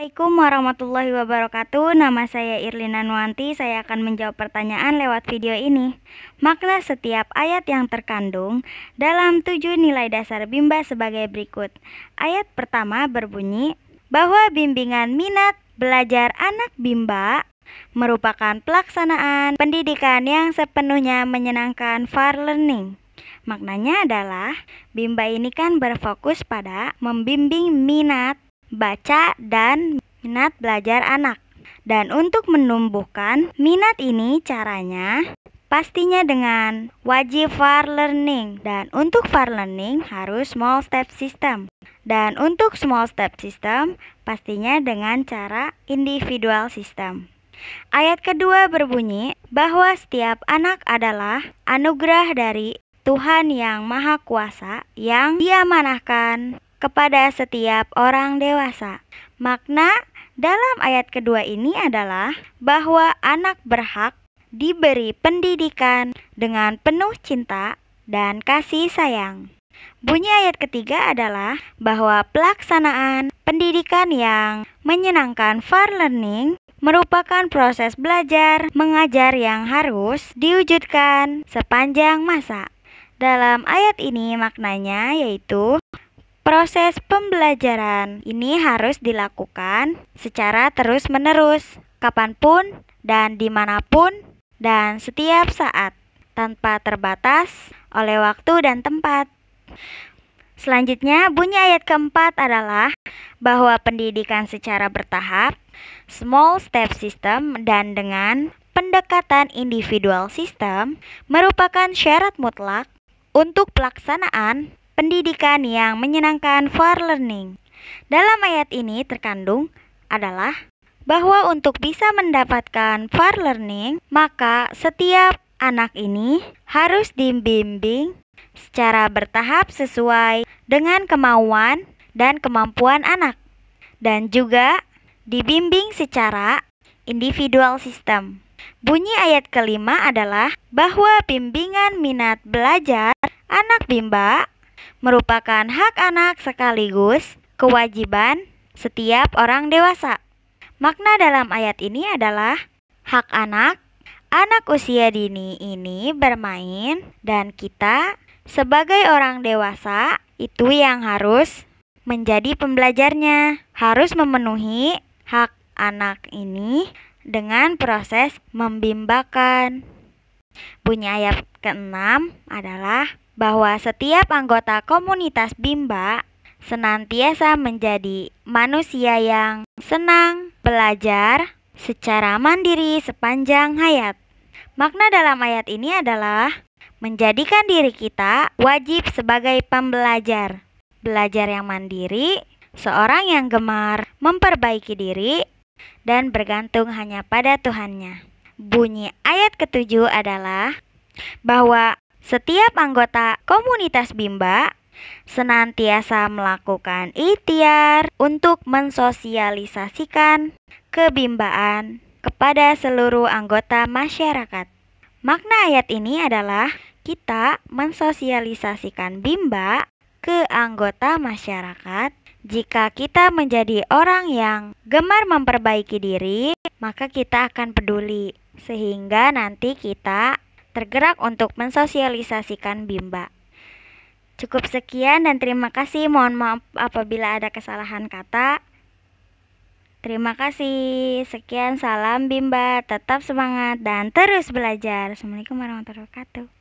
Assalamualaikum warahmatullahi wabarakatuh. Nama saya Irlina Nuanti. Saya akan menjawab pertanyaan lewat video ini. Makna setiap ayat yang terkandung dalam 7 nilai dasar Bimba sebagai berikut. Ayat pertama berbunyi bahwa bimbingan minat belajar anak Bimba merupakan pelaksanaan pendidikan yang sepenuhnya menyenangkan for learning. Maknanya adalah Bimba ini kan berfokus pada membimbing minat baca dan minat belajar anak. Dan untuk menumbuhkan minat ini caranya pastinya dengan wajib for learning. Dan untuk for learning harus small step system. Dan untuk small step system pastinya dengan cara individual system. Ayat kedua berbunyi bahwa setiap anak adalah anugerah dari Tuhan yang Maha Kuasa yang diamanahkan kepada setiap orang dewasa. Makna dalam ayat kedua ini adalah bahwa anak berhak diberi pendidikan dengan penuh cinta dan kasih sayang. Bunyi ayat ketiga adalah bahwa pelaksanaan pendidikan yang menyenangkan for learning merupakan proses belajar mengajar yang harus diwujudkan sepanjang masa. Dalam ayat ini maknanya yaitu proses pembelajaran ini harus dilakukan secara terus-menerus, kapanpun dan dimanapun dan setiap saat, tanpa terbatas oleh waktu dan tempat. Selanjutnya, bunyi ayat keempat adalah bahwa pendidikan secara bertahap, small step system dan dengan pendekatan individual system merupakan syarat mutlak untuk pelaksanaan pendidikan yang menyenangkan for learning. Dalam ayat ini terkandung adalah bahwa untuk bisa mendapatkan for learning, maka setiap anak ini harus dibimbing secara bertahap sesuai dengan kemauan dan kemampuan anak, dan juga dibimbing secara individual system. Bunyi ayat kelima adalah bahwa bimbingan minat belajar anak Bimba merupakan hak anak sekaligus kewajiban setiap orang dewasa. Makna dalam ayat ini adalah hak anak usia dini ini bermain, dan kita sebagai orang dewasa itu yang harus menjadi pembelajarnya, harus memenuhi hak anak ini dengan proses membimbakan. Bunyi ayat ke-6 adalah bahwa setiap anggota komunitas Bimba senantiasa menjadi manusia yang senang belajar secara mandiri sepanjang hayat. Makna dalam ayat ini adalah menjadikan diri kita wajib sebagai pembelajar, belajar yang mandiri, seorang yang gemar memperbaiki diri dan bergantung hanya pada Tuhannya. Bunyi ayat ke-7 adalah bahwa setiap anggota komunitas Bimba senantiasa melakukan ikhtiar untuk mensosialisasikan kebimbaan kepada seluruh anggota masyarakat. Makna ayat ini adalah kita mensosialisasikan Bimba ke anggota masyarakat. Jika kita menjadi orang yang gemar memperbaiki diri, maka kita akan peduli, sehingga nanti kita tergerak untuk mensosialisasikan Bimba. Cukup sekian dan terima kasih. Mohon maaf apabila ada kesalahan kata. Terima kasih. Sekian, salam Bimba. Tetap semangat dan terus belajar. Assalamualaikum warahmatullahi wabarakatuh.